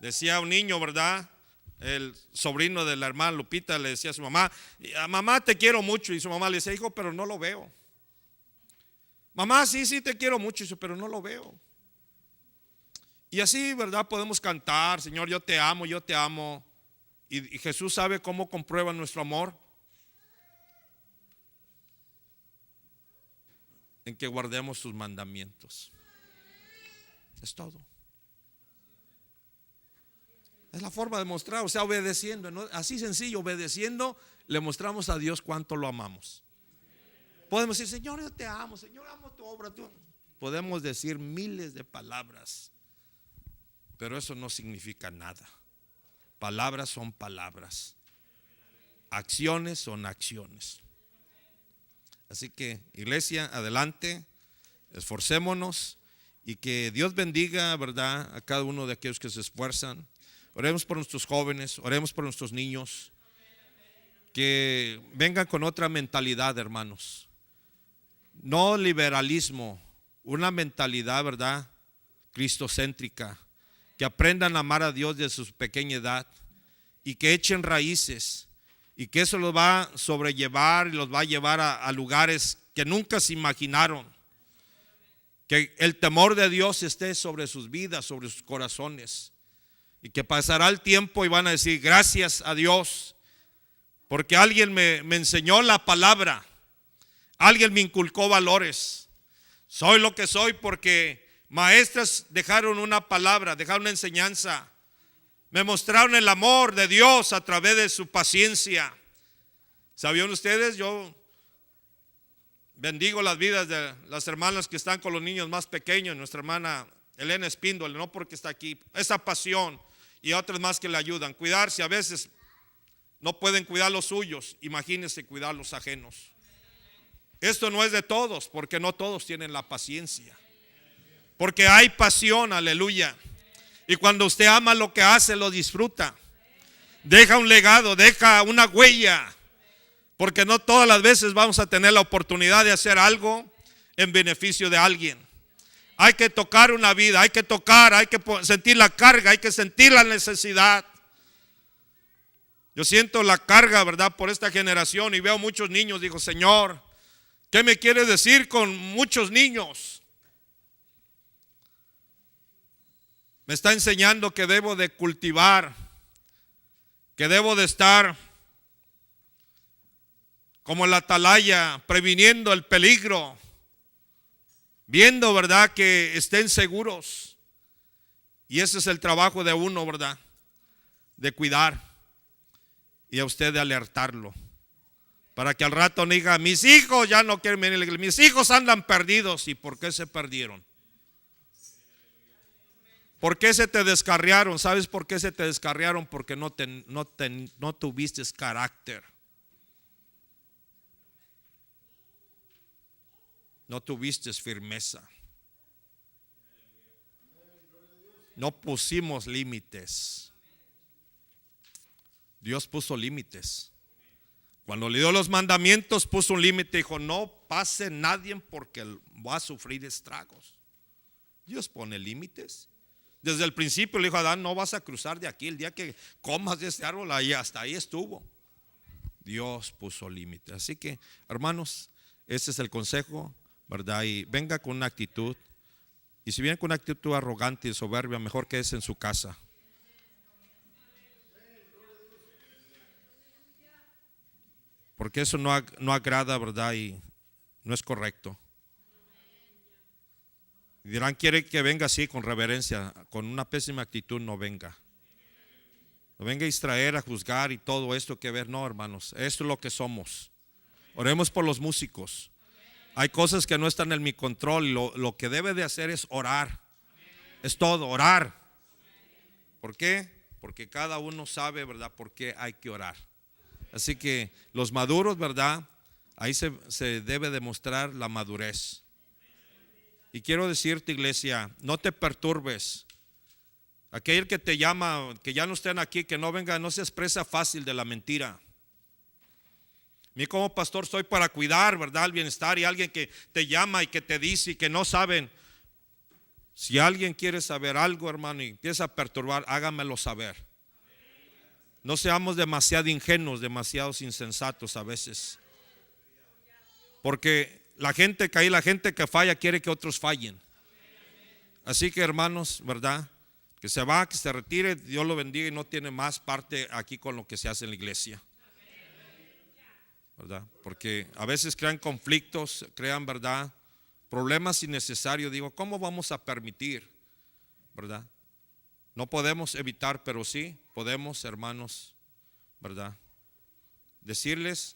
Decía un niño, ¿verdad? El sobrino de la hermana Lupita le decía a su mamá: mamá, te quiero mucho. Y su mamá le decía: hijo, pero no lo veo. Mamá, sí, sí, te quiero mucho, pero no lo veo. Y así, ¿verdad? Podemos cantar: Señor, yo te amo, yo te amo. Y Jesús sabe cómo comprueba nuestro amor: en que guardemos sus mandamientos. Es todo. Es la forma de mostrar, o sea, obedeciendo, ¿no? Así sencillo, obedeciendo, le mostramos a Dios cuánto lo amamos. Podemos decir: Señor, yo te amo, Señor, amo tu obra. Podemos decir miles de palabras, pero eso no significa nada. Palabras son palabras, acciones son acciones. Así que, iglesia, adelante, esforcémonos y que Dios bendiga, ¿verdad?, a cada uno de aquellos que se esfuerzan. Oremos por nuestros jóvenes, oremos por nuestros niños, que vengan con otra mentalidad, hermanos. No liberalismo, una mentalidad, ¿verdad?, cristocéntrica. Que aprendan a amar a Dios desde su pequeña edad y que echen raíces, y que eso los va a sobrellevar y los va a llevar a lugares que nunca se imaginaron. Que el temor de Dios esté sobre sus vidas, sobre sus corazones, y que pasará el tiempo y van a decir: gracias a Dios, porque alguien me enseñó la palabra, alguien me inculcó valores. Soy lo que soy porque maestras dejaron una palabra, dejaron una enseñanza, me mostraron el amor de Dios a través de su paciencia. ¿Sabían ustedes? Yo bendigo las vidas de las hermanas que están con los niños más pequeños. Nuestra hermana Elena Espíndola, no porque está aquí, esa pasión, y otras más que le ayudan. Cuidarse, a veces no pueden cuidar los suyos, imagínense cuidar los ajenos. Esto no es de todos, porque no todos tienen la paciencia. Porque hay pasión, aleluya. Y cuando usted ama lo que hace, lo disfruta. Deja un legado, deja una huella. Porque no todas las veces vamos a tener la oportunidad de hacer algo en beneficio de alguien. Hay que tocar una vida, hay que tocar, hay que sentir la carga, hay que sentir la necesidad. Yo siento la carga, ¿verdad?, por esta generación, y veo muchos niños. Digo: Señor, ¿qué me quieres decir con muchos niños? Me está enseñando que debo de cultivar, que debo de estar como la atalaya, previniendo el peligro, viendo, ¿verdad?, que estén seguros. Y ese es el trabajo de uno, ¿verdad?, de cuidar, y a usted de alertarlo, para que al rato no diga: mis hijos ya no quieren venir a la iglesia, mis hijos andan perdidos. ¿Y por qué se perdieron? ¿Por qué se te descarriaron? ¿Sabes por qué se te descarriaron? Porque no tuviste carácter. No tuviste firmeza. No pusimos límites. Dios puso límites. Cuando le dio los mandamientos, puso un límite. Dijo: no pase nadie porque va a sufrir estragos. Dios pone límites. Desde el principio le dijo a Adán: no vas a cruzar de aquí, el día que comas de este árbol, ahí, hasta ahí estuvo. Dios puso límites. Así que, hermanos, ese es el consejo, ¿verdad? Y venga con una actitud. Y si viene con una actitud arrogante y soberbia, mejor quédese en su casa. Porque eso no agrada, ¿verdad? Y no es correcto. Y dirán: quiere que venga así, con reverencia. Con una pésima actitud no venga. No venga a distraer, a juzgar y todo esto que ver. No, hermanos, esto es lo que somos. Oremos por los músicos. Hay cosas que no están en mi control. Lo que debe de hacer es orar. Es todo, orar. ¿Por qué? Porque cada uno sabe, ¿verdad?, por qué hay que orar. Así que los maduros, ¿verdad?, ahí se debe demostrar la madurez. Y quiero decirte, iglesia, no te perturbes. Aquel que te llama, que ya no estén aquí, que no venga, no se expresa fácil de la mentira. Mí como pastor estoy para cuidar, ¿verdad?, el bienestar. Y alguien que te llama y que te dice y que no saben, Si alguien quiere saber algo, hermano, y empieza a perturbar, hágamelo saber. No seamos demasiado ingenuos, demasiados insensatos a veces. Porque la gente que falla quiere que otros fallen. Así que, hermanos, ¿verdad? Que se va, que se retire, Dios lo bendiga y no tiene más parte aquí con lo que se hace en la iglesia. ¿Verdad? Porque a veces crean conflictos, crean, ¿verdad?, problemas innecesarios. Digo, ¿cómo vamos a permitir? ¿Verdad? No podemos evitar, pero sí podemos, hermanos, ¿verdad?, decirles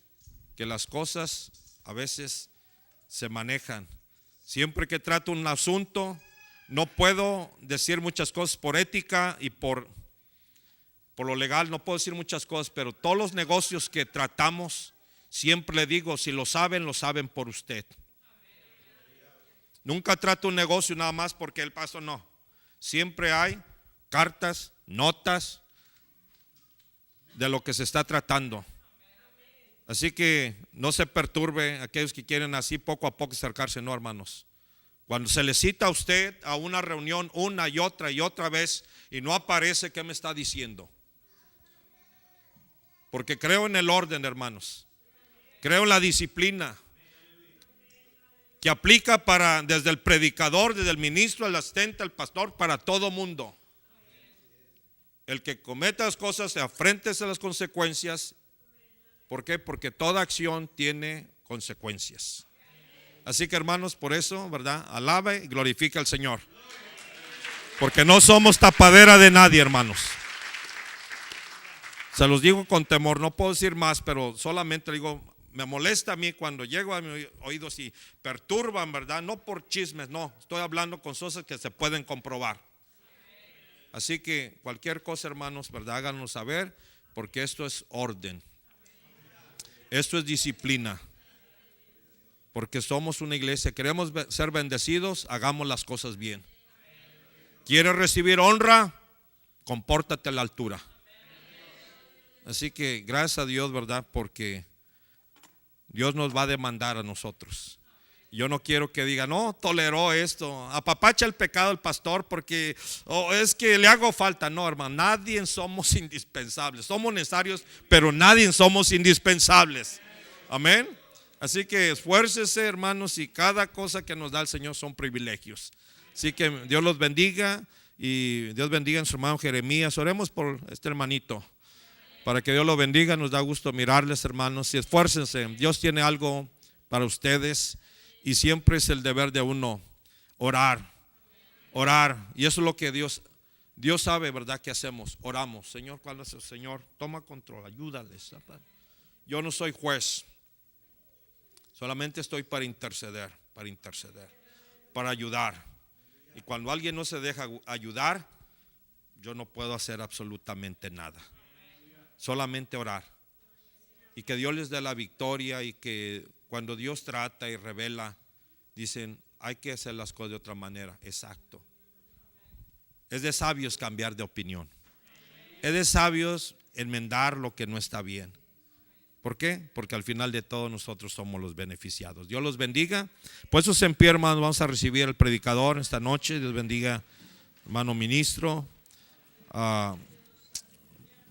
que las cosas a veces se manejan. Siempre que trato un asunto, no puedo decir muchas cosas por ética y por lo legal, no puedo decir muchas cosas, pero todos los negocios que tratamos, siempre le digo, si lo saben por usted. Nunca trato un negocio nada más porque el pastor no. Siempre hay cartas, notas de lo que se está tratando. Así que no se perturbe aquellos que quieren así poco a poco acercarse, no, hermanos. Cuando se le cita a usted a una reunión una y otra vez y no aparece, ¿qué me está diciendo? Porque creo en el orden, hermanos. Creo en la disciplina que aplica desde el predicador, desde el ministro, el asistente, el pastor, para todo mundo. El que cometa las cosas se afréntese a las consecuencias. ¿Por qué? Porque toda acción tiene consecuencias. Así que, hermanos, por eso, ¿verdad?, alabe y glorifica al Señor. Porque no somos tapadera de nadie, hermanos. Se los digo con temor, no puedo decir más, pero solamente digo, me molesta a mí cuando llego a mis oídos y perturban, ¿verdad? No por chismes, no, estoy hablando con cosas que se pueden comprobar. Así que cualquier cosa, hermanos, ¿verdad?, háganos saber, porque esto es orden. Esto es disciplina. Porque somos una iglesia, queremos ser bendecidos, hagamos las cosas bien. ¿Quieres recibir honra? Compórtate a la altura. Así que gracias a Dios, ¿verdad? Porque Dios nos va a demandar a nosotros. Yo no quiero que digan, no, toleró esto, apapacha el pecado del pastor porque es que le hago falta. No, hermano, nadie somos indispensables. Somos necesarios, pero nadie somos indispensables. Amén. Así que esfuércese, hermanos, y cada cosa que nos da el Señor son privilegios. Así que Dios los bendiga y Dios bendiga a su hermano Jeremías. Oremos por este hermanito para que Dios lo bendiga. Nos da gusto mirarles, hermanos, y esfuércense. Dios tiene algo para ustedes y siempre es el deber de uno orar. Y eso es lo que Dios sabe, ¿verdad?, que hacemos. Oramos. Señor, ¿cuál es el Señor? Toma control, ayúdales. Yo no soy juez. Solamente estoy para interceder, para ayudar. Y cuando alguien no se deja ayudar, yo no puedo hacer absolutamente nada. Solamente orar. Y que Dios les dé la victoria y que cuando Dios trata y revela, dicen, hay que hacer las cosas de otra manera. Exacto. Es de sabios cambiar de opinión. Es de sabios enmendar lo que no está bien. ¿Por qué? Porque al final de todo nosotros somos los beneficiados. Dios los bendiga. Puestos en pie, hermanos, vamos a recibir al predicador esta noche. Dios bendiga, hermano ministro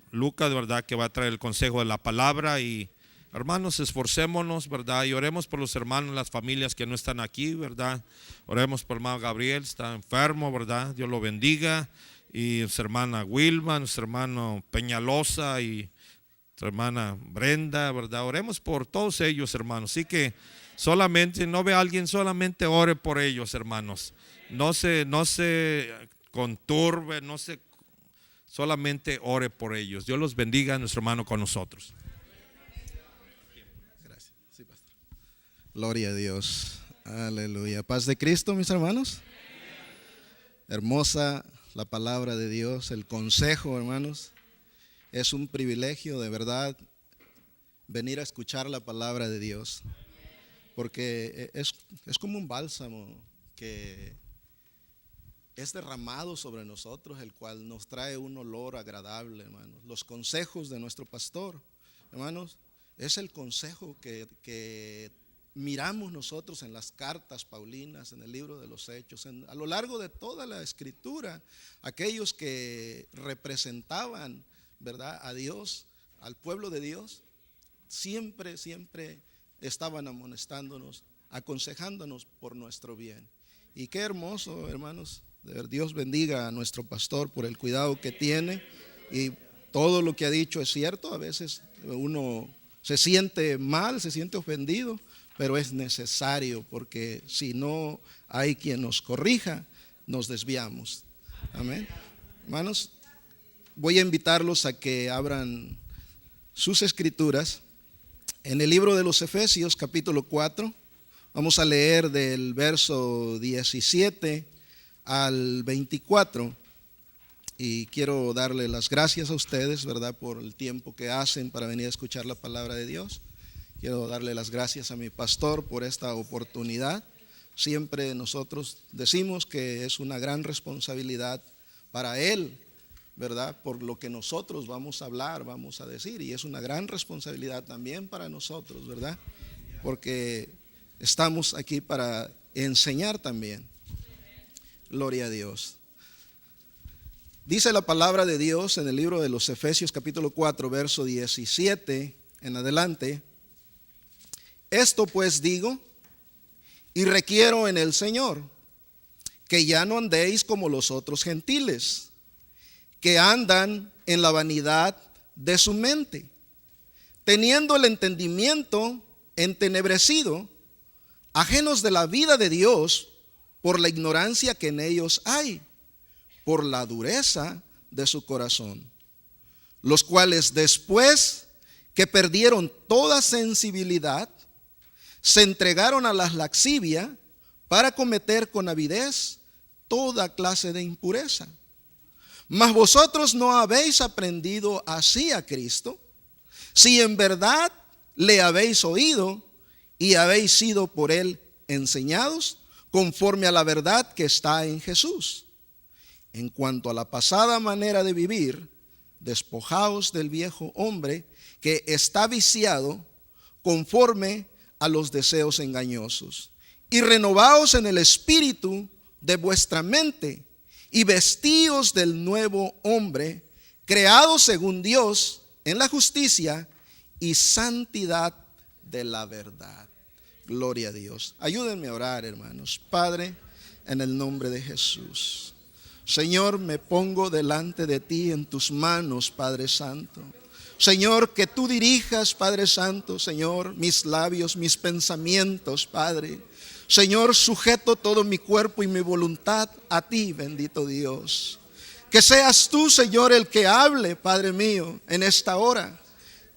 Lucas, ¿verdad?, que va a traer el consejo de la palabra. Y hermanos, esforcémonos, ¿verdad?, y oremos por los hermanos, las familias que no están aquí, ¿verdad? Oremos por el hermano Gabriel, está enfermo, ¿verdad? Dios lo bendiga. Y nuestra hermana Wilma, nuestro hermano Peñalosa y nuestra hermana Brenda, ¿verdad? Oremos por todos ellos, hermanos. Así que solamente, no ve a alguien, solamente ore por ellos, hermanos. No se conturbe, solamente ore por ellos. Dios los bendiga, nuestro hermano con nosotros. Gracias. Sí, pastor. Gloria a Dios. Aleluya. Paz de Cristo, mis hermanos. Hermosa la palabra de Dios, el consejo, hermanos. Es un privilegio de verdad venir a escuchar la palabra de Dios, porque es como un bálsamo que es derramado sobre nosotros, el cual nos trae un olor agradable, hermanos. Los consejos de nuestro pastor, hermanos, es el consejo que miramos nosotros en las cartas paulinas, en el libro de los Hechos, a lo largo de toda la escritura, aquellos que representaban, ¿verdad?, a Dios, al pueblo de Dios, siempre estaban amonestándonos, aconsejándonos por nuestro bien. Y qué hermoso, hermanos, de ver, Dios bendiga a nuestro pastor por el cuidado que tiene, y todo lo que ha dicho es cierto. A veces uno se siente mal, se siente ofendido, pero es necesario, porque si no hay quien nos corrija, nos desviamos. Amén. Hermanos, voy a invitarlos a que abran sus escrituras en el libro de los Efesios, capítulo 4. Vamos a leer del verso 17 al 24. Y quiero darle las gracias a ustedes, ¿verdad?, por el tiempo que hacen para venir a escuchar la palabra de Dios. Quiero darle las gracias a mi pastor por esta oportunidad. Siempre nosotros decimos que es una gran responsabilidad para él, ¿verdad?, por lo que nosotros vamos a hablar, vamos a decir. Y es una gran responsabilidad también para nosotros, ¿verdad?, porque estamos aquí para enseñar también. Gloria a Dios. Dice la palabra de Dios en el libro de los Efesios capítulo 4, verso 17 en adelante: esto pues digo y requiero en el Señor, que ya no andéis como los otros gentiles, que andan en la vanidad de su mente, teniendo el entendimiento entenebrecido, ajenos de la vida de Dios por la ignorancia que en ellos hay, por la dureza de su corazón, los cuales después que perdieron toda sensibilidad, se entregaron a la lascivia para cometer con avidez toda clase de impureza. Mas vosotros no habéis aprendido así a Cristo, si en verdad le habéis oído y habéis sido por él enseñados conforme a la verdad que está en Jesús. En cuanto a la pasada manera de vivir, despojaos del viejo hombre que está viciado conforme a los deseos engañosos, y renovaos en el espíritu de vuestra mente, y vestíos del nuevo hombre, creado según Dios en la justicia y santidad de la verdad. Gloria a Dios. Ayúdenme a orar, hermanos. Padre, en el nombre de Jesús, Señor, me pongo delante de ti en tus manos, Padre Santo. Señor, que tú dirijas, Padre Santo, Señor, mis labios, mis pensamientos, Padre. Señor, sujeto todo mi cuerpo y mi voluntad a ti, bendito Dios. Que seas tú, Señor, el que hable, Padre mío, en esta hora.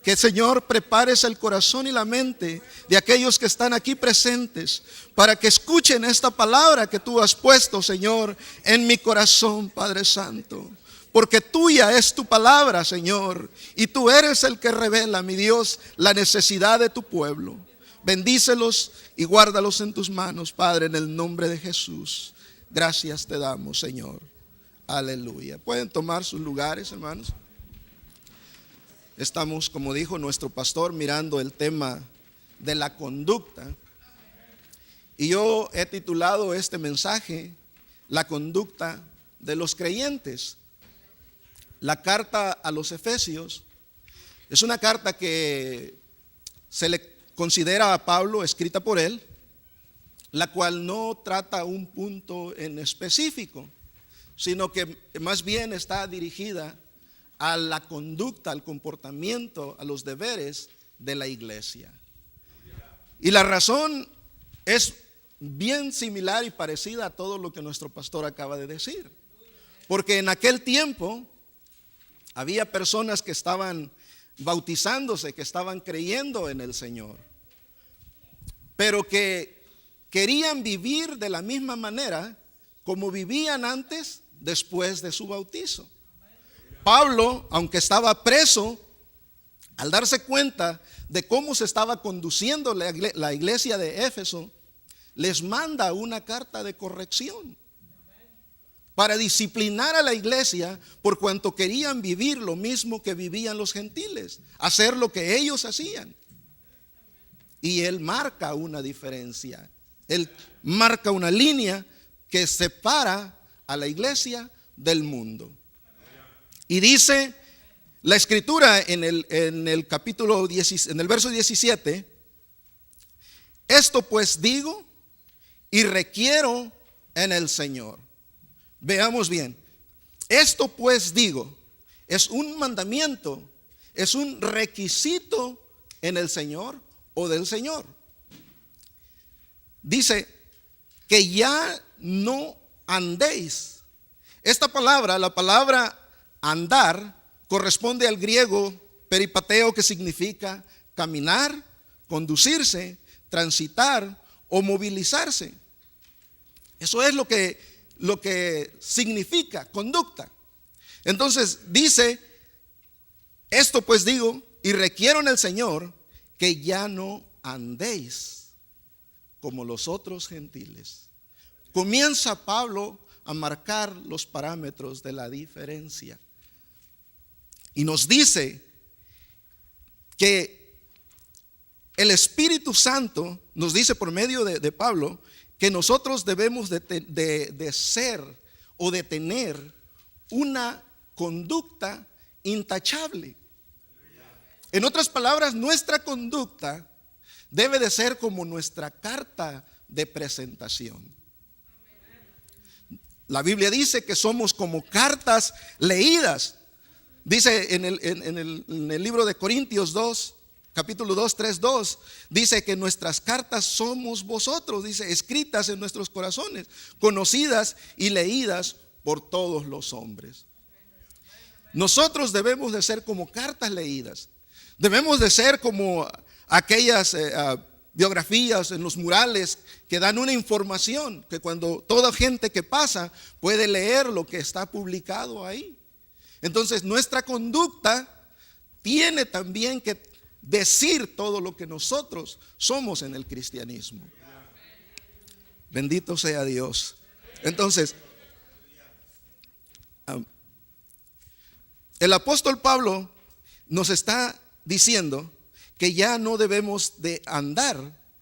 Que, Señor, prepares el corazón y la mente de aquellos que están aquí presentes para que escuchen esta palabra que tú has puesto, Señor, en mi corazón, Padre Santo. Porque tuya es tu palabra, Señor, y tú eres el que revela, mi Dios, la necesidad de tu pueblo. Bendícelos y guárdalos en tus manos, Padre, en el nombre de Jesús. Gracias te damos, Señor. Aleluya. Pueden tomar sus lugares, hermanos. Estamos, como dijo nuestro pastor, mirando el tema de la conducta. Y yo he titulado este mensaje, La conducta de los creyentes. La carta a los Efesios es una carta que se le considera a Pablo, escrita por él, la cual no trata un punto en específico, sino que más bien está dirigida a la conducta, al comportamiento, a los deberes de la iglesia. Y la razón es bien similar y parecida a todo lo que nuestro pastor acaba de decir. Porque en aquel tiempo había personas que estaban bautizándose, que estaban creyendo en el Señor, pero que querían vivir de la misma manera como vivían antes, después de su bautizo. Pablo, aunque estaba preso, al darse cuenta de cómo se estaba conduciendo la iglesia de Éfeso, les manda una carta de corrección para disciplinar a la iglesia por cuanto querían vivir lo mismo que vivían los gentiles, hacer lo que ellos hacían. y Él marca una diferencia. Él marca una línea que separa a la iglesia del mundo. Y dice la escritura en el capítulo 10, en el verso 17: esto pues digo y requiero en el Señor. Veamos bien. Esto pues digo es un mandamiento, es un requisito en el Señor o del Señor. Dice que ya no andéis. Esta palabra, la palabra andar, corresponde al griego peripateo, que significa caminar, conducirse, transitar o movilizarse. Eso es lo que significa conducta. Entonces dice: esto pues digo y requiero en el Señor que ya no andéis como los otros gentiles. Comienza Pablo a marcar los parámetros de la diferencia. Y nos dice que el Espíritu Santo nos dice por medio de Pablo que nosotros debemos de ser o de tener una conducta intachable. En otras palabras, nuestra conducta debe de ser como nuestra carta de presentación. La Biblia dice que somos como cartas leídas. Dice en el libro de Corintios 2, capítulo 2, 3, 2, dice que nuestras cartas somos vosotros, dice, escritas en nuestros corazones, conocidas y leídas por todos los hombres. Nosotros debemos de ser como cartas leídas. Debemos de ser como aquellas biografías en los murales que dan una información que cuando toda gente que pasa puede leer lo que está publicado ahí. Entonces nuestra conducta tiene también que decir todo lo que nosotros somos en el cristianismo. Bendito sea Dios. Entonces, el apóstol Pablo nos está diciendo que ya no debemos de andar,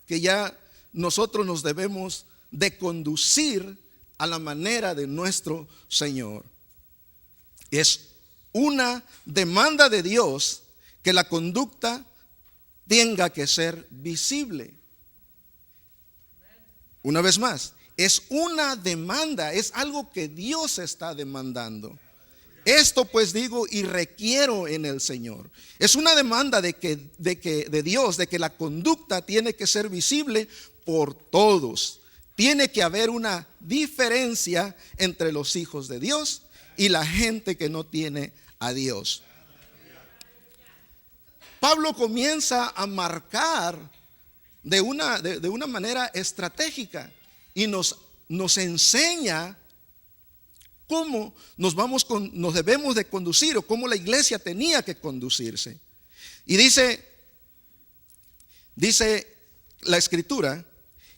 que ya nosotros nos debemos de conducir a la manera de nuestro Señor. Es una demanda de Dios que la conducta tenga que ser visible. Una vez más, es una demanda, es algo que Dios está demandando. Esto pues digo y requiero en el Señor. Es una demanda de Dios, de que la conducta tiene que ser visible por todos. Tiene que haber una diferencia entre los hijos de Dios y la gente que no tiene a Dios. Pablo comienza a marcar de una manera estratégica y nos enseña cómo nos debemos de conducir, o cómo la iglesia tenía que conducirse. Y dice la escritura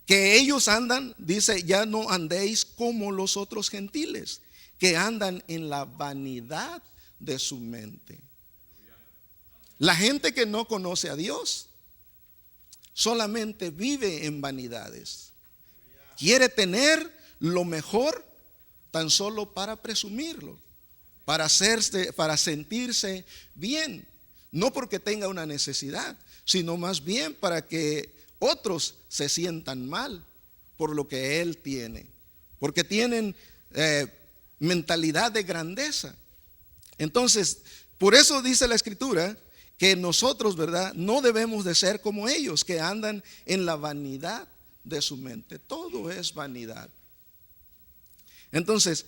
que ellos andan, dice, ya no andéis como los otros gentiles, que andan en la vanidad de su mente. La gente que no conoce a Dios solamente vive en vanidades. Quiere tener lo mejor tan solo para presumirlo, para sentirse bien, no porque tenga una necesidad, sino más bien para que otros se sientan mal por lo que él tiene, porque tienen mentalidad de grandeza. Entonces, por eso dice la escritura que nosotros, ¿verdad?, no debemos de ser como ellos, que andan en la vanidad de su mente. Todo es vanidad. Entonces,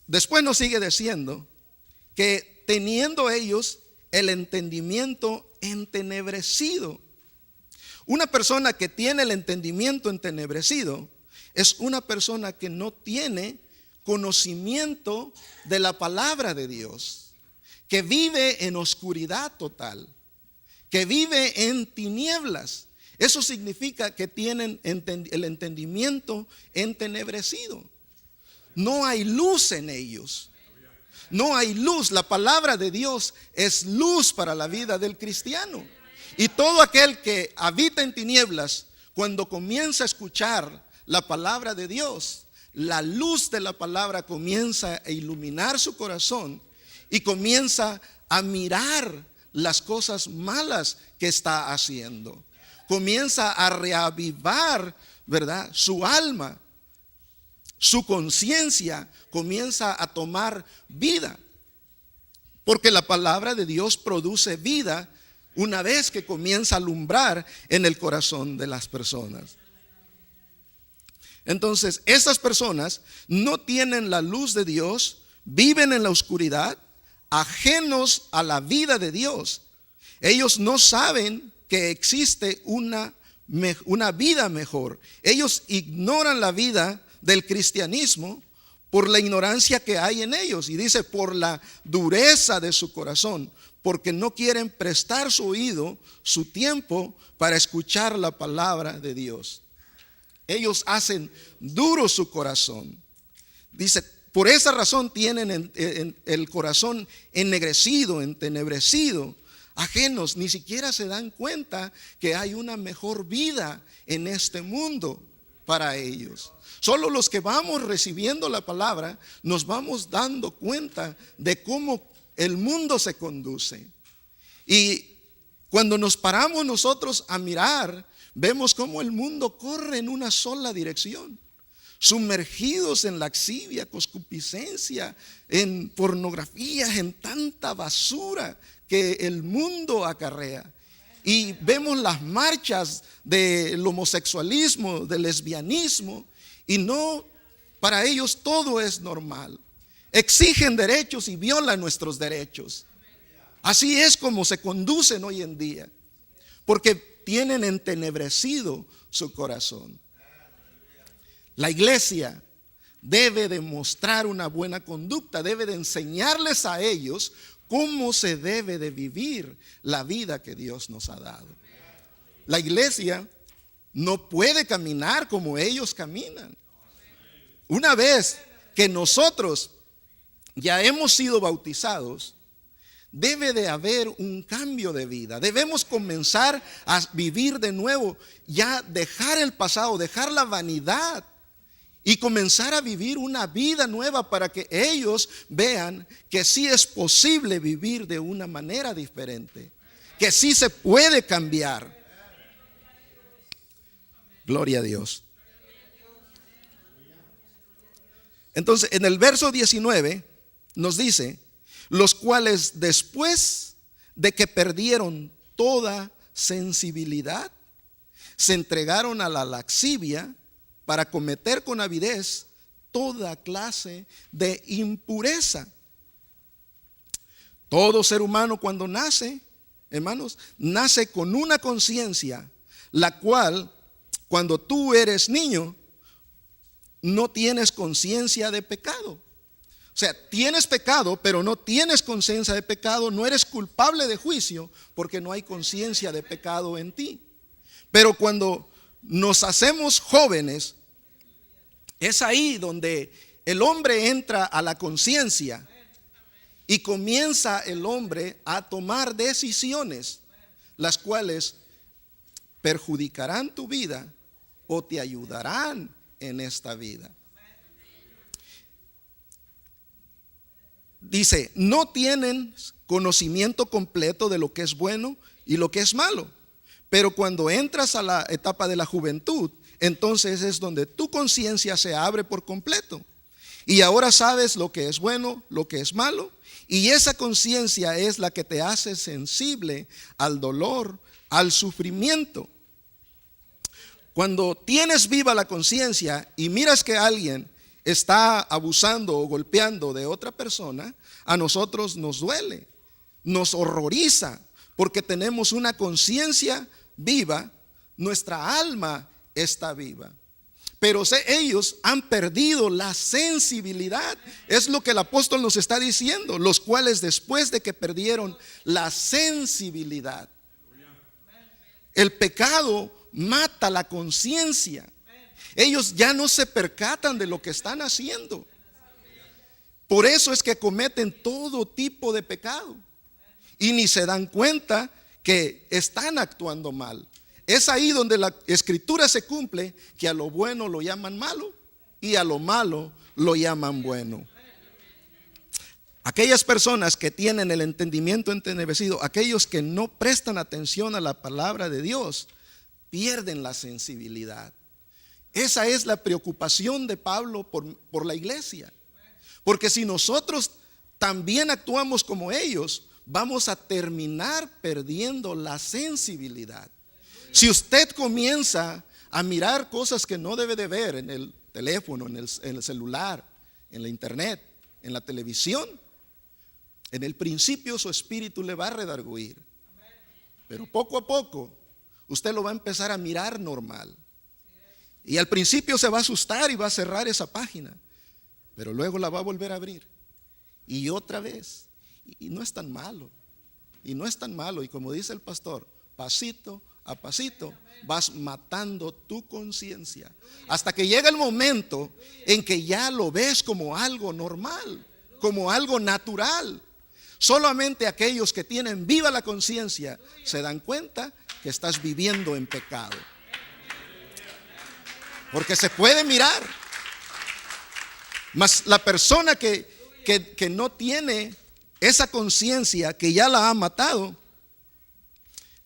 después nos sigue diciendo que teniendo ellos el entendimiento entenebrecido. Una persona que tiene el entendimiento entenebrecido es una persona que no tiene conocimiento de la palabra de Dios, que vive en oscuridad total, que vive en tinieblas. Eso significa que tienen el entendimiento entenebrecido. No hay luz en ellos. No hay luz. La palabra de Dios es luz para la vida del cristiano. Y todo aquel que habita en tinieblas, cuando comienza a escuchar la palabra de Dios, la luz de la palabra comienza a iluminar su corazón y comienza a mirar las cosas malas que está haciendo. Comienza a reavivar, ¿verdad?, su alma. Su conciencia comienza a tomar vida. Porque la palabra de Dios produce vida una vez que comienza a alumbrar en el corazón de las personas. Entonces, estas personas no tienen la luz de Dios, viven en la oscuridad, ajenos a la vida de Dios. Ellos no saben que existe una vida mejor. Ellos ignoran la vida del cristianismo por la ignorancia que hay en ellos. Y dice, por la dureza de su corazón, porque no quieren prestar su oído, su tiempo para escuchar la palabra de Dios. Ellos hacen duro su corazón. Dice, por esa razón tienen el corazón ennegrecido, entenebrecido, ajenos, ni siquiera se dan cuenta que hay una mejor vida en este mundo para ellos. Solo los que vamos recibiendo la palabra nos vamos dando cuenta de cómo el mundo se conduce. Y cuando nos paramos nosotros a mirar, vemos cómo el mundo corre en una sola dirección, sumergidos en laxivia, concupiscencia, en pornografía, en tanta basura que el mundo acarrea. Y vemos las marchas del homosexualismo, del lesbianismo, y no, para ellos todo es normal. Exigen derechos y violan nuestros derechos. Así es como se conducen hoy en día, porque tienen entenebrecido su corazón. La iglesia debe de mostrar una buena conducta, debe de enseñarles a ellos cómo se debe de vivir la vida que Dios nos ha dado. La iglesia no puede caminar como ellos caminan. Una vez que nosotros ya hemos sido bautizados, debe de haber un cambio de vida. Debemos comenzar a vivir de nuevo, ya dejar el pasado, dejar la vanidad y comenzar a vivir una vida nueva para que ellos vean que sí es posible vivir de una manera diferente, que sí se puede cambiar. Gloria a Dios. Entonces, en el verso 19 nos dice, los cuales después de que perdieron toda sensibilidad, se entregaron a la laxivia para cometer con avidez toda clase de impureza. Todo ser humano cuando nace, hermanos, nace con una conciencia, la cual cuando tú eres niño, no tienes conciencia de pecado. O sea, tienes pecado, pero no tienes conciencia de pecado, no eres culpable de juicio porque no hay conciencia de pecado en ti. Pero cuando nos hacemos jóvenes, es ahí donde el hombre entra a la conciencia y comienza el hombre a tomar decisiones, las cuales perjudicarán tu vida o te ayudarán en esta vida. Dice, no tienen conocimiento completo de lo que es bueno y lo que es malo. Pero cuando entras a la etapa de la juventud, entonces es donde tu conciencia se abre por completo. Y ahora sabes lo que es bueno, lo que es malo. Y esa conciencia es la que te hace sensible al dolor, al sufrimiento. Cuando tienes viva la conciencia y miras que alguien está abusando o golpeando de otra persona, a nosotros nos duele, nos horroriza, porque tenemos una conciencia viva, nuestra alma está viva. Pero ellos han perdido la sensibilidad. Es lo que el apóstol nos está diciendo, los cuales después de que perdieron la sensibilidad, el pecado mata la conciencia. Ellos ya no se percatan de lo que están haciendo. Por eso es que cometen todo tipo de pecado y ni se dan cuenta que están actuando mal. Es ahí donde la escritura se cumple, que a lo bueno lo llaman malo y a lo malo lo llaman bueno. Aquellas personas que tienen el entendimiento entenebrecido, aquellos que no prestan atención a la palabra de Dios, pierden la sensibilidad. Esa es la preocupación de Pablo por la iglesia. Porque si nosotros también actuamos como ellos, vamos a terminar perdiendo la sensibilidad. Si usted comienza a mirar cosas que no debe de ver en el teléfono, en el celular, en la internet, en la televisión, en el principio su espíritu le va a redarguir. Pero poco a poco usted lo va a empezar a mirar normal. Y al principio se va a asustar y va a cerrar esa página, pero luego la va a volver a abrir. Y otra vez. Y no es tan malo. Y no es tan malo. Y como dice el pastor, pasito a pasito vas matando tu conciencia, hasta que llega el momento en que ya lo ves como algo normal, como algo natural. Solamente aquellos que tienen viva la conciencia se dan cuenta que estás viviendo en pecado. Porque se puede mirar. Mas la persona que no tiene esa conciencia, que ya la ha matado,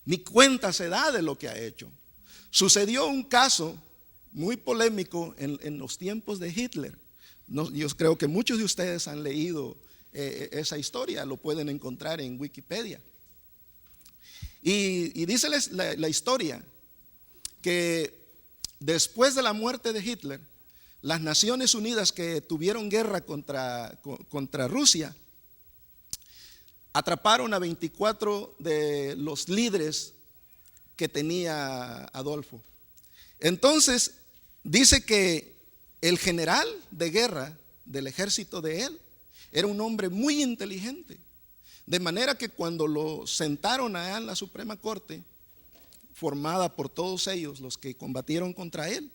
ni cuenta se da de lo que ha hecho. Sucedió un caso muy polémico en los tiempos de Hitler. Yo creo que muchos de ustedes han leído esa historia, lo pueden encontrar en Wikipedia. Y dice la historia que después de la muerte de Hitler, las Naciones Unidas, que tuvieron guerra contra Rusia, atraparon a 24 de los líderes que tenía Adolfo. Entonces dice que el general de guerra del ejército de él era un hombre muy inteligente, de manera que cuando lo sentaron allá en la Suprema Corte, formada por todos ellos los que combatieron contra él,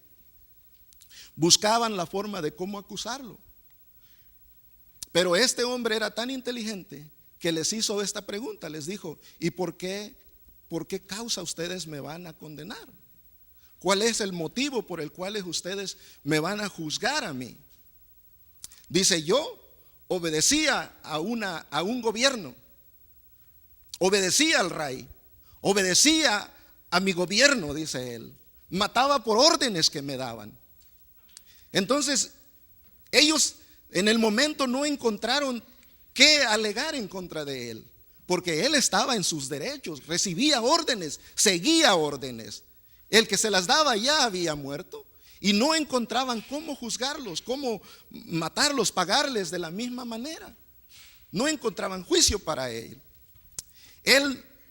buscaban la forma de cómo acusarlo. Pero este hombre era tan inteligente que les hizo esta pregunta, les dijo: ¿y por qué causa ustedes me van a condenar? ¿Cuál es el motivo por el cual ustedes me van a juzgar a mí? Dice: yo obedecía a un gobierno, obedecía al rey, obedecía a mi gobierno, dice él, mataba por órdenes que me daban. Entonces ellos en el momento no encontraron qué alegar en contra de él, porque él estaba en sus derechos, recibía órdenes, seguía órdenes. El que se las daba ya había muerto y no encontraban cómo juzgarlos, cómo matarlos, pagarles de la misma manera. No encontraban juicio para él.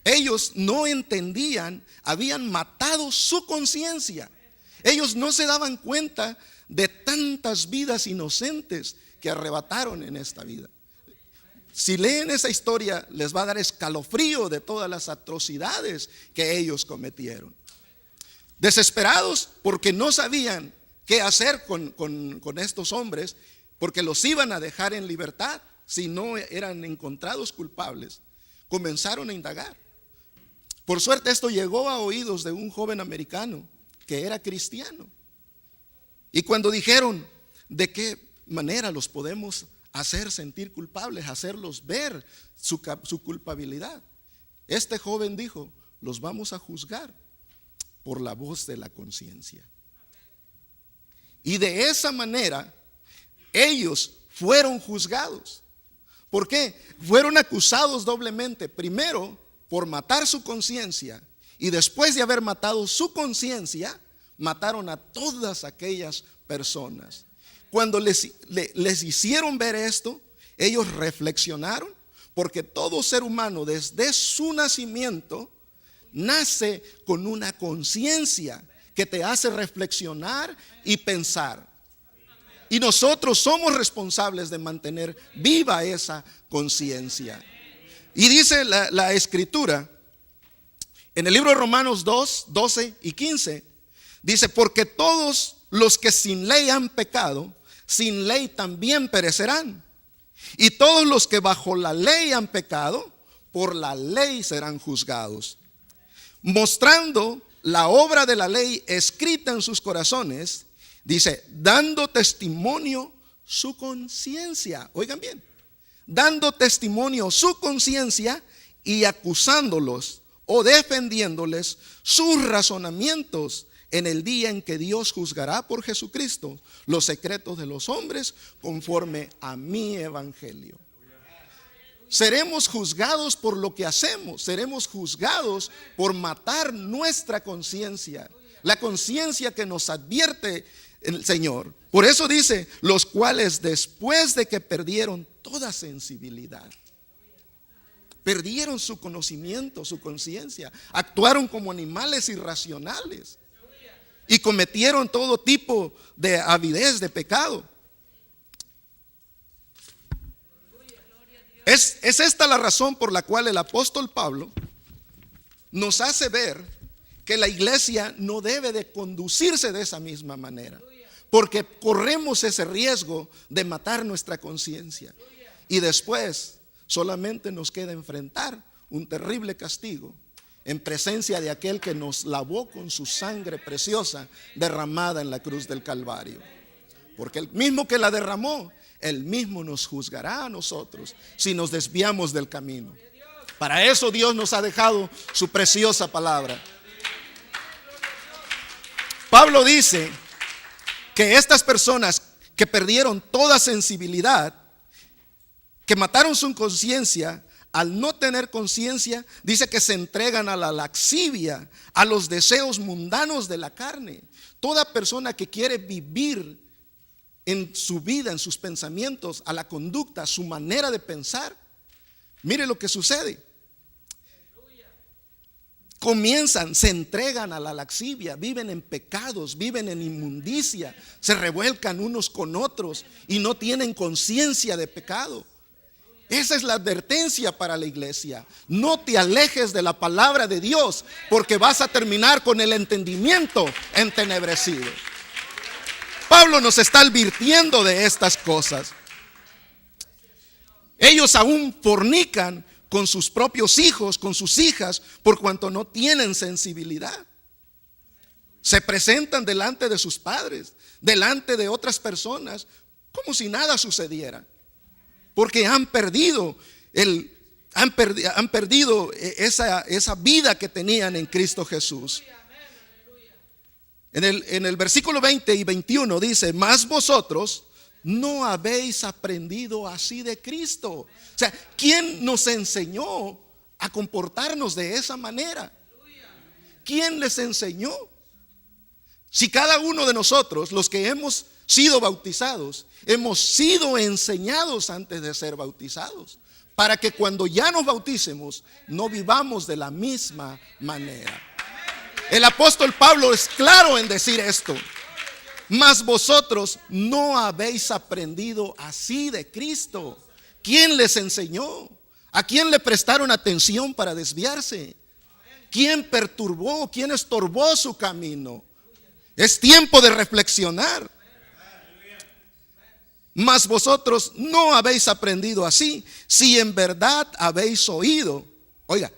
Ellos no entendían, habían matado su conciencia. Ellos no se daban cuenta de tantas vidas inocentes que arrebataron en esta vida. Si leen esa historia, les va a dar escalofrío de todas las atrocidades que ellos cometieron. Desesperados porque no sabían qué hacer con estos hombres, porque los iban a dejar en libertad si no eran encontrados culpables, comenzaron a indagar. Por suerte esto llegó a oídos de un joven americano que era cristiano. Y cuando dijeron: ¿de qué manera los podemos hacer sentir culpables, hacerlos ver su culpabilidad? Este joven dijo: los vamos a juzgar por la voz de la conciencia. Y de esa manera ellos fueron juzgados. ¿Por qué? Fueron acusados doblemente. Primero por matar su conciencia, y después de haber matado su conciencia, mataron a todas aquellas personas. Cuando les hicieron ver esto, ellos reflexionaron, porque todo ser humano desde su nacimiento nace con una conciencia que te hace reflexionar y pensar. Y nosotros somos responsables de mantener viva esa conciencia. Y dice la escritura en el libro de Romanos 2, 12 y 15, dice: porque todos los que sin ley han pecado, sin ley también perecerán. Y todos los que bajo la ley han pecado, por la ley serán juzgados, mostrando la obra de la ley escrita en sus corazones, dice, dando testimonio su conciencia. Oigan bien, dando testimonio su conciencia y acusándolos o defendiéndoles sus razonamientos en el día en que Dios juzgará por Jesucristo los secretos de los hombres conforme a mi evangelio. Seremos juzgados por lo que hacemos, seremos juzgados por matar nuestra conciencia, la conciencia que nos advierte el Señor. Por eso dice, los cuales después de que perdieron toda sensibilidad, perdieron su conocimiento, su conciencia, actuaron como animales irracionales y cometieron todo tipo de avidez, de pecado. Es esta la razón por la cual el apóstol Pablo nos hace ver que la iglesia no debe de conducirse de esa misma manera, porque corremos ese riesgo de matar nuestra conciencia y después solamente nos queda enfrentar un terrible castigo en presencia de aquel que nos lavó con su sangre preciosa derramada en la cruz del Calvario, porque el mismo que la derramó, Él mismo nos juzgará a nosotros si nos desviamos del camino. Para eso Dios nos ha dejado su preciosa palabra. Pablo dice que estas personas que perdieron toda sensibilidad, que mataron su conciencia, al no tener conciencia, dice que se entregan a la lascivia, a los deseos mundanos de la carne. Toda persona que quiere vivir en su vida, en sus pensamientos, a la conducta, a su manera de pensar, mire lo que sucede. Comienzan, se entregan a la lascivia, viven en pecados, viven en inmundicia, se revuelcan unos con otros y no tienen conciencia de pecado. Esa es la advertencia para la iglesia. No te alejes de la palabra de Dios, porque vas a terminar con el entendimiento entenebrecido. Pablo nos está advirtiendo de estas cosas. Ellos aún fornican con sus propios hijos, con sus hijas, por cuanto no tienen sensibilidad. Se presentan delante de sus padres, delante de otras personas, como si nada sucediera, porque han perdido esa vida que tenían en Cristo Jesús. En el versículo 20 y 21 dice, mas vosotros no habéis aprendido así de Cristo. O sea, ¿quién nos enseñó a comportarnos de esa manera? ¿Quién les enseñó? Si cada uno de nosotros, los que hemos sido bautizados, hemos sido enseñados antes de ser bautizados, para que cuando ya nos bauticemos no vivamos de la misma manera. El apóstol Pablo es claro en decir esto. Mas vosotros no habéis aprendido así de Cristo. ¿Quién les enseñó? ¿A quién le prestaron atención para desviarse? ¿Quién perturbó? ¿Quién estorbó su camino? Es tiempo de reflexionar. Mas vosotros no habéis aprendido así, si en verdad habéis oído. Oiga,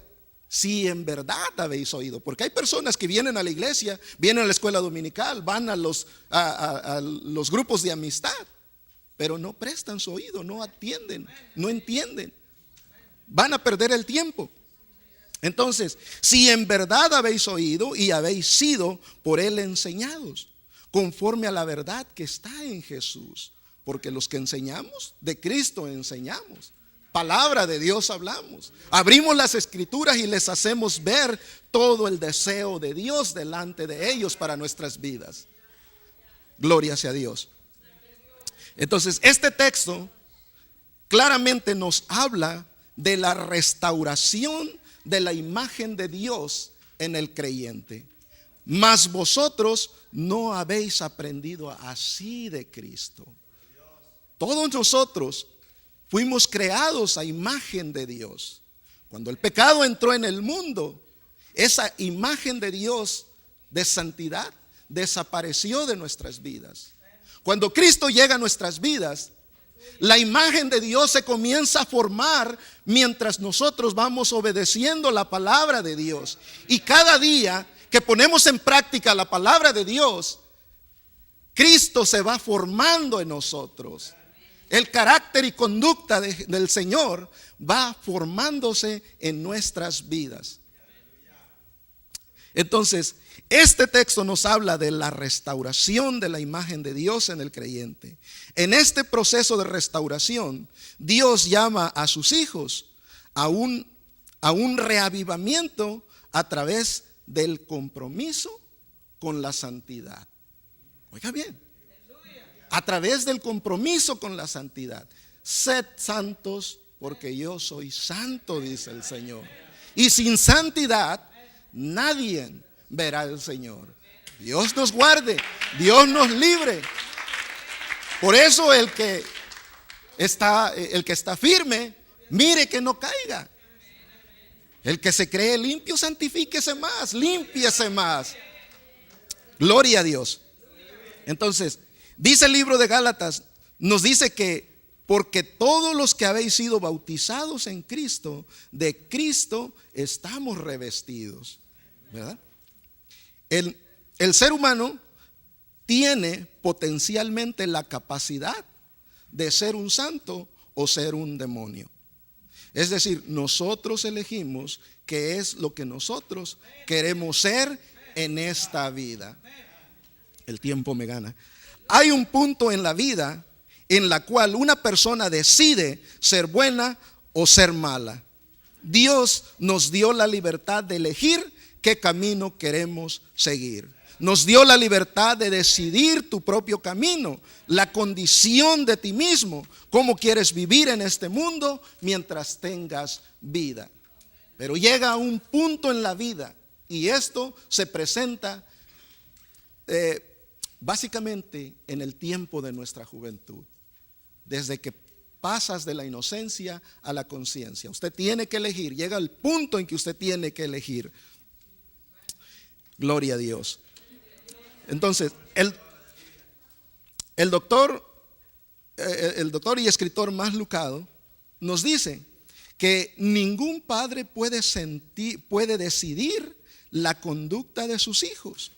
si en verdad habéis oído, porque hay personas que vienen a la iglesia, vienen a la escuela dominical, van a los grupos de amistad, pero no prestan su oído, no atienden, no entienden, van a perder el tiempo. Entonces, si en verdad habéis oído y habéis sido por Él enseñados, conforme a la verdad que está en Jesús, porque los que enseñamos, de Cristo enseñamos. Palabra de Dios hablamos. Abrimos las escrituras y les hacemos ver todo el deseo de Dios delante de ellos para nuestras vidas. Gloria sea a Dios. Entonces, este texto claramente nos habla de la restauración de la imagen de Dios en el creyente. Mas vosotros no habéis aprendido así de Cristo. Todos nosotros fuimos creados a imagen de Dios. Cuando el pecado entró en el mundo, esa imagen de Dios de santidad desapareció de nuestras vidas. Cuando Cristo llega a nuestras vidas, La imagen de Dios se comienza a formar mientras nosotros vamos obedeciendo la palabra de Dios. Y cada día que ponemos en práctica la palabra de Dios, Cristo se va formando en nosotros. El carácter y conducta del Señor va formándose en nuestras vidas. Entonces, este texto nos habla de la restauración de la imagen de Dios en el creyente. En este proceso de restauración, Dios llama a sus hijos a un reavivamiento a través del compromiso con la santidad. Oiga bien, a través del compromiso con la santidad. Sed santos porque yo soy santo, dice el Señor. Y sin santidad nadie verá al Señor. Dios nos guarde, Dios nos libre. Por eso el que está firme, mire que no caiga. El que se cree limpio, santifíquese más, límpiese más. Gloria a Dios. Entonces, dice el libro de Gálatas, nos dice que porque todos los que habéis sido bautizados en Cristo, de Cristo estamos revestidos, ¿verdad? El ser humano tiene potencialmente la capacidad de ser un santo o ser un demonio. Es decir, nosotros elegimos qué es lo que nosotros queremos ser en esta vida. El tiempo me gana. Hay un punto en la vida en la cual una persona decide ser buena o ser mala. Dios nos dio la libertad de elegir qué camino queremos seguir. Nos dio la libertad de decidir tu propio camino, la condición de ti mismo, cómo quieres vivir en este mundo mientras tengas vida. Pero llega un punto en la vida y esto se presenta básicamente en el tiempo de nuestra juventud. Desde que pasas de la inocencia a la conciencia, usted tiene que elegir. Llega el punto en que usted tiene que elegir. Gloria a Dios. Entonces, el doctor y escritor Mas Lucado nos dice que ningún padre puede decidir la conducta de sus hijos.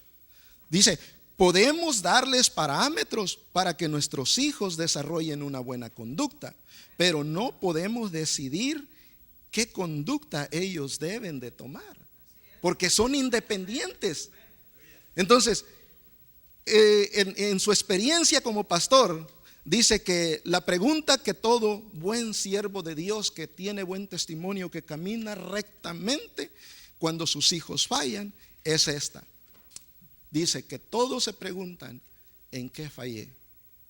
Dice, podemos darles parámetros para que nuestros hijos desarrollen una buena conducta, pero no podemos decidir qué conducta ellos deben de tomar, porque son independientes. Entonces, en su experiencia como pastor, dice que la pregunta que todo buen siervo de Dios que tiene buen testimonio, que camina rectamente cuando sus hijos fallan, es esta. Dice que todos se preguntan, ¿en qué fallé?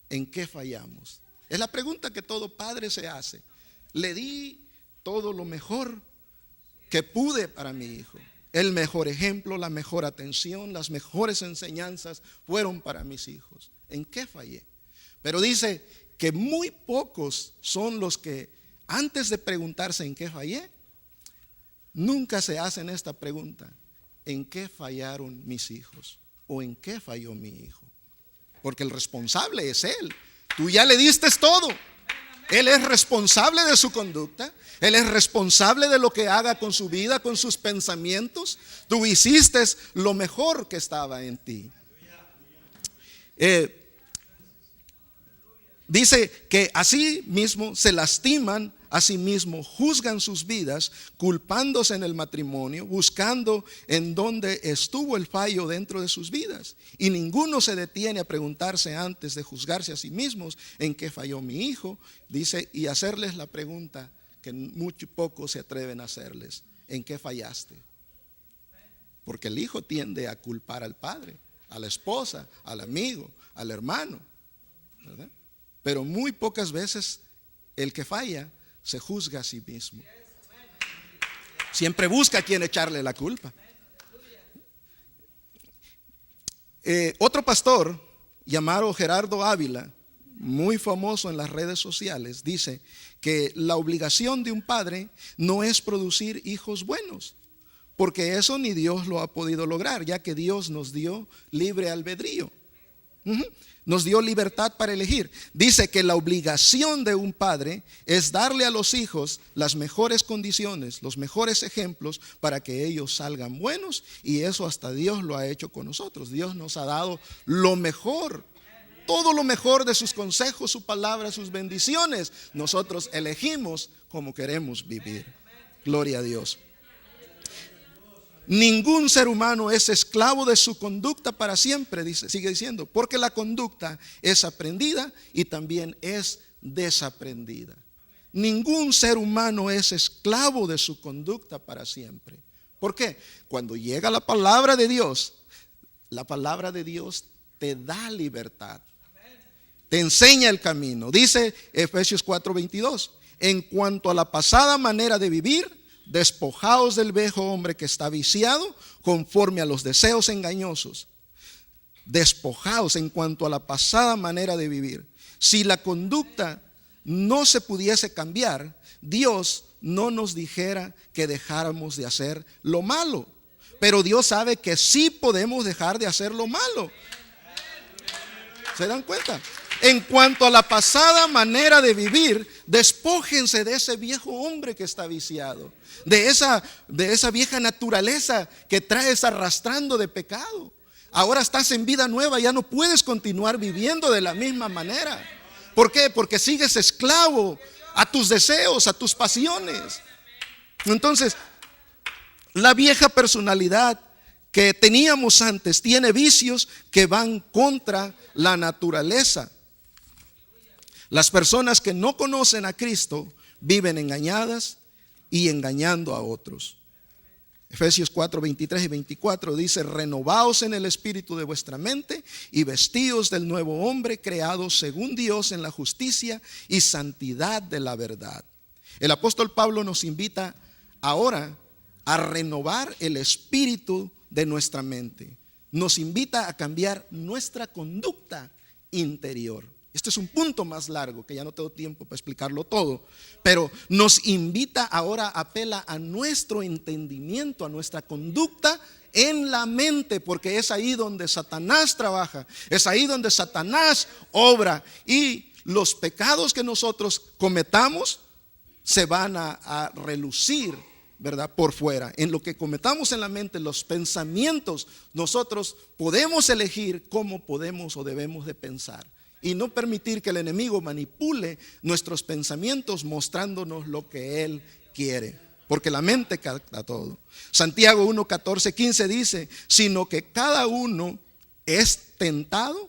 ¿En qué fallamos? Es la pregunta que todo padre se hace. Le di todo lo mejor que pude para mi hijo. El mejor ejemplo, la mejor atención, las mejores enseñanzas fueron para mis hijos. ¿En qué fallé? Pero dice que muy pocos son los que antes de preguntarse en qué fallé, nunca se hacen esta pregunta: ¿en qué fallaron mis hijos? ¿O en qué falló mi hijo? Porque el responsable es él. Tú ya le diste todo. Él es responsable de su conducta. Él es responsable de lo que haga con su vida, con sus pensamientos. Tú hiciste lo mejor que estaba en ti. Dice que así mismo se lastiman, así mismo juzgan sus vidas, culpándose en el matrimonio, buscando en dónde estuvo el fallo dentro de sus vidas. Y ninguno se detiene a preguntarse antes de juzgarse a sí mismos en qué falló mi hijo. Dice, y hacerles la pregunta que muy pocos se atreven a hacerles: ¿en qué fallaste? Porque el hijo tiende a culpar al padre, a la esposa, al amigo, al hermano, ¿verdad? Pero muy pocas veces el que falla se juzga a sí mismo. Siempre busca a quien echarle la culpa. Otro pastor llamado Gerardo Ávila, muy famoso en las redes sociales, dice que la obligación de un padre no es producir hijos buenos, porque eso ni Dios lo ha podido lograr, ya que Dios nos dio libre albedrío. Nos dio libertad para elegir. Dice que la obligación de un padre es darle a los hijos las mejores condiciones, los mejores ejemplos para que ellos salgan buenos, y eso hasta Dios lo ha hecho con nosotros. Dios nos ha dado lo mejor, todo lo mejor de sus consejos, su palabra, sus bendiciones. Nosotros elegimos cómo queremos vivir. Gloria a Dios. Ningún ser humano es esclavo de su conducta para siempre, sigue diciendo, porque la conducta es aprendida y también es desaprendida. Ningún ser humano es esclavo de su conducta para siempre. ¿Por qué? Cuando llega la palabra de Dios te da libertad, te enseña el camino. Dice Efesios 4:22, en cuanto a la pasada manera de vivir, despojaos del viejo hombre que está viciado conforme a los deseos engañosos. Despojaos en cuanto a la pasada manera de vivir. Si la conducta no se pudiese cambiar, Dios no nos dijera que dejáramos de hacer lo malo. Pero Dios sabe que sí podemos dejar de hacer lo malo. ¿Se dan cuenta? En cuanto a la pasada manera de vivir, despójense de ese viejo hombre que está viciado, de esa vieja naturaleza que traes arrastrando de pecado. Ahora estás en vida nueva, ya no puedes continuar viviendo de la misma manera. ¿Por qué? Porque sigues esclavo a tus deseos, a tus pasiones. Entonces, la vieja personalidad que teníamos antes tiene vicios que van contra la naturaleza. Las personas que no conocen a Cristo viven engañadas y engañando a otros. Efesios 4:23 y 24 dice: renovaos en el espíritu de vuestra mente y vestíos del nuevo hombre creado según Dios en la justicia y santidad de la verdad. El apóstol Pablo nos invita ahora a renovar el espíritu de nuestra mente. Nos invita a cambiar nuestra conducta interior. Este es un punto más largo que ya no tengo tiempo para explicarlo todo, pero nos invita ahora, apela a nuestro entendimiento, a nuestra conducta en la mente, porque es ahí donde Satanás trabaja, es ahí donde Satanás obra, y los pecados que nosotros cometamos se van a relucir, ¿verdad? Por fuera. En lo que cometamos en la mente, los pensamientos, nosotros podemos elegir cómo podemos o debemos de pensar. Y no permitir que el enemigo manipule nuestros pensamientos mostrándonos lo que él quiere. Porque la mente capta todo. Santiago 1:14-15 dice: sino que cada uno es tentado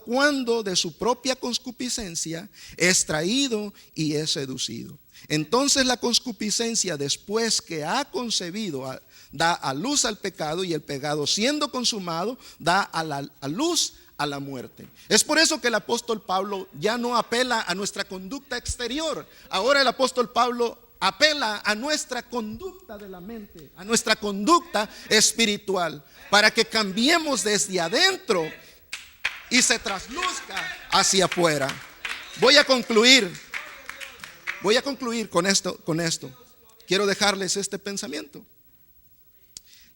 cuando de su propia concupiscencia es traído y es seducido. Entonces la concupiscencia, después que ha concebido, da a luz al pecado, y el pecado, siendo consumado, da a luz a la muerte. Es por eso que el apóstol Pablo ya no apela a nuestra conducta exterior. Ahora el apóstol Pablo apela a nuestra conducta de la mente, a nuestra conducta espiritual, para que cambiemos desde adentro y se trasluzca hacia afuera. Voy a concluir con esto. Quiero dejarles este pensamiento.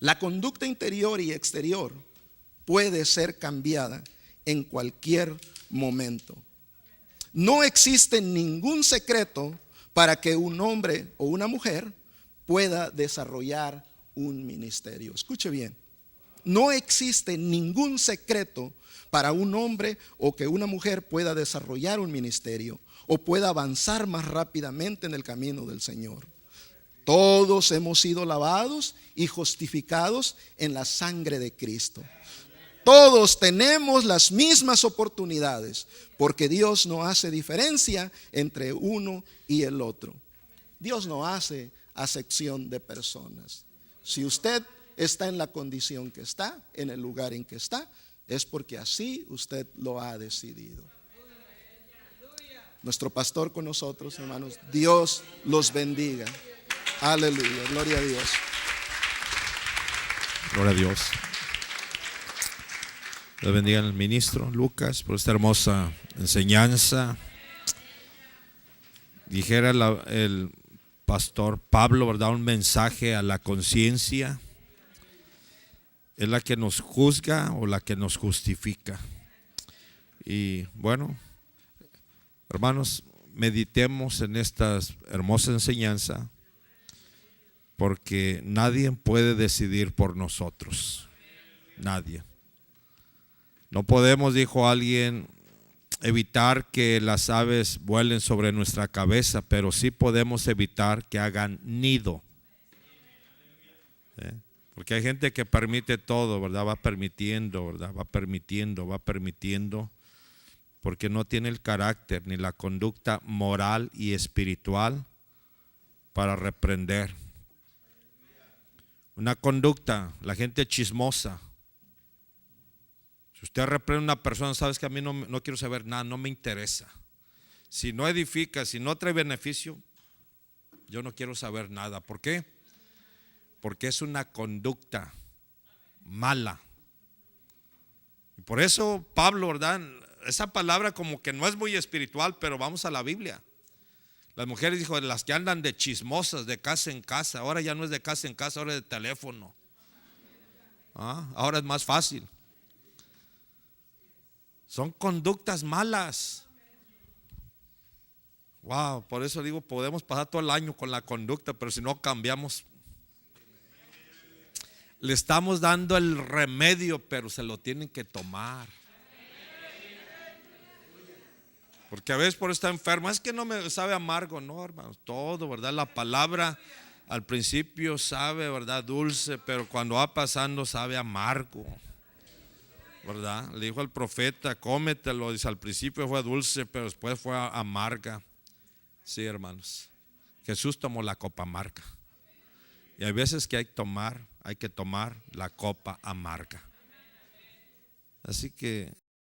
La conducta interior y exterior puede ser cambiada en cualquier momento. No existe ningún secreto para que un hombre o una mujer pueda desarrollar un ministerio. Escuche bien. No existe ningún secreto para un hombre o que una mujer pueda desarrollar un ministerio o pueda avanzar más rápidamente en el camino del Señor. Todos hemos sido lavados y justificados en la sangre de Cristo. Todos tenemos las mismas oportunidades, porque Dios no hace diferencia entre uno y el otro. Dios no hace acepción de personas. Si usted está en la condición que está, en el lugar en que está, es porque así usted lo ha decidido. Nuestro pastor con nosotros, hermanos. Dios los bendiga. Aleluya, gloria a Dios. Gloria a Dios. Dios bendiga al ministro Lucas por esta hermosa enseñanza. Dijera el pastor Pablo, ¿verdad? Un mensaje a la conciencia. ¿Es la que nos juzga o la que nos justifica? Y bueno, hermanos, meditemos en esta hermosa enseñanza, porque nadie puede decidir por nosotros. Nadie. No podemos, dijo alguien, evitar que las aves vuelen sobre nuestra cabeza, pero sí podemos evitar que hagan nido. Porque hay gente que permite todo, ¿verdad? Va permitiendo, ¿verdad? Va permitiendo, porque no tiene el carácter ni la conducta moral y espiritual para reprender. Una conducta, la gente chismosa. Si usted reprende a una persona, sabes que a mí no quiero saber nada, no me interesa. Si no edifica, si no trae beneficio, yo no quiero saber nada. ¿Por qué? Porque es una conducta mala. Y por eso Pablo, ¿verdad? Esa palabra como que no es muy espiritual, pero vamos a la Biblia. Las mujeres, dijo, las que andan de chismosas, de casa en casa. Ahora ya no es de casa en casa, ahora es de teléfono. Ahora es más fácil. Son conductas malas. Wow, por eso digo, podemos pasar todo el año con la conducta, pero si no cambiamos, le estamos dando el remedio, pero se lo tienen que tomar. Porque a veces por estar enfermo, es que no me sabe amargo. No, hermanos, todo, ¿verdad? La palabra al principio sabe, ¿verdad? Dulce, pero cuando va pasando sabe amargo, ¿verdad? Le dijo al profeta, cómetelo. Dice, al principio fue dulce, pero después fue amarga. Sí, hermanos, Jesús tomó la copa amarga. Y hay veces que hay que tomar la copa amarga. Así que